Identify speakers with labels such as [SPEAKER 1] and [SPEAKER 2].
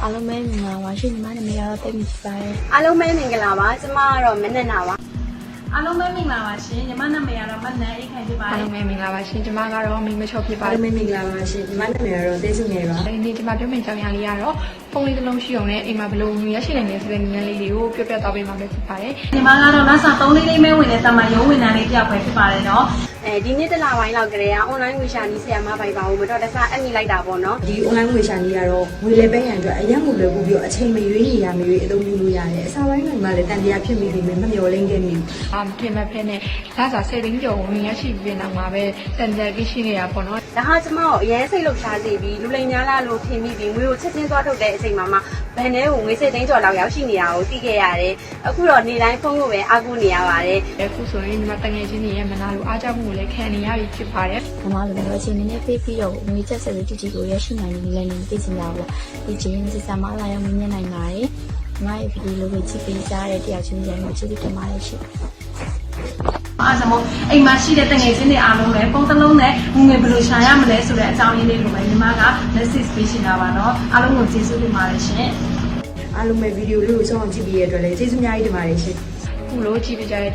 [SPEAKER 1] အားလုံးပဲမင်္ဂလာပါရှင်ညီမနာမည်ကတော့တိတ်မိပါတယ်
[SPEAKER 2] အားလုံးပဲမင်္ဂလာပါကျမကတော့မနက်နာပါ
[SPEAKER 3] အားလုံးပဲမင်္ဂလာပါရှင်ညီမနာမည်ကတော့မနက်အိတ်ခိုင်ဖြစ်ပါတ
[SPEAKER 4] အား
[SPEAKER 3] ယ်
[SPEAKER 4] လုံးပဲမင်္ဂလာပါရှင်ကျမကတော့မိမချောဖြစ်ပါ
[SPEAKER 5] အား
[SPEAKER 4] တ
[SPEAKER 5] လုံး
[SPEAKER 4] ယ်
[SPEAKER 5] ပဲမင်္ဂလာပါရှင်ညီမနာမည်ကတော့တေးစုငယ်ပါ
[SPEAKER 4] ဒီနေ့ကျမပြောမယ့်ကြောင်ရလေးကတော့ဖုန်းလေးတစ်လုံးရှိအောင်နဲ့အိမ်မှာဘယ်လိုငွေရရှိနိုင်လဲဆိုတဲ့နည်းလမ်းလေးတွေကိုပြောပြသွားပေးမှာပဲဖြစ်ပါတယ်
[SPEAKER 3] ညီမကတော့လစာ3လေးလေးမဲဝင်တဲ့တာမန်ရုံးဝန်ထမ်းလေးပြောက်ပဲဖြစ်ပါတယ်နော်
[SPEAKER 2] ဒီနေ့တစ်လပိုင်းလောက်ကလေးက online ဝေရှာနီးဆရာမပိုင်ပါဘူးမတော်တဆအပ်မိလိုက်တာပေါ့နော်
[SPEAKER 5] ဒီ online ငွေရှာနည်းကတော့ငွေလဲပေးရန်အတွက်အရင်ကလွယ်ကူပြီးတော့အချိန်မရွေးနေရမျိုးအသုံးပြုလို့ရတယ်အစားပိုင်းမှာလည်းတန်တရားဖြစ်မိနေမယ်မမျော်လင့်ခဲ့မိဘူး
[SPEAKER 4] မထင်မှတ်ဖဲနဲ့လစာ10သိန်းကျော်ဝင်ရရှိပြီးနောက်မှာပဲတန်ကြာကြီးရှိနေတာပေါ့နော်
[SPEAKER 2] ဒါဟာကျမကိုအရင်စိတ်လှုပ်ရှားစေပြီးလူလိမ်များလားလို့ထင်မိပြီးငွေကိုချက်ချင်းသွားထုတ်တဲ့အချိန်မှာမှဘန်ထဲကိုငွေစိတ်သိန်းကျော်လောက်ရောက်ရှိနေတာကိုသိခဲ့ရတယ်အခုတော့နေ့တိုင်းဖုန်းကိုပဲအားကိုးနေရပါတယ်
[SPEAKER 4] အခုဆိုရင်ညီမတငယ်ချင်းတွေရဲ့မနာလိုအားကြောင့်မှုကိုလည်းခံနေရပြီဖြစ်ပါတယ်
[SPEAKER 1] ညီမလိုမျိုးအချိန်နည်းနည်းပေးပြီးတော့ငွေချက်ဆက်လေးတည်ကိုရရှိနိုင်နေလည်းနေသိချင်ကြပါဘူးဒီချင်းစစ်စမ်းမလာရောက်မြင်နိုင်ပါတယ်ညီမရဲ့ဗီဒီယိုလေးကိုကြည့်ပေးကြတဲ့တရားချင်းကြိုင်ကိုကြည့်ပြီးတင်ပါတယ်ရှင်
[SPEAKER 3] အားကြောင့်မို့အိမ်မှာရှိတဲ့တငယ်ချင်းတွေအားလုံးလည်းပုံတစ်လုံးနဲ့ငွေဘယ်လိုရှာရမလဲဆိုတဲ့အကြောင်းရင်းလေးကိုပဲညီမက message ပေးရှင်တာပါနော်အားလုံးကိုကျေးဇူးတင်ပါတယ်ရှင်
[SPEAKER 5] အားလုံးပဲဗီဒီယိုလေးကိုစောင့်ကြည့်ပြီးရတဲ့အတွက်လည်းကျေးဇူးအများကြီးတင်ပါတယ်ရှင်
[SPEAKER 4] ခုလိုကြည့်ပြကြတဲ့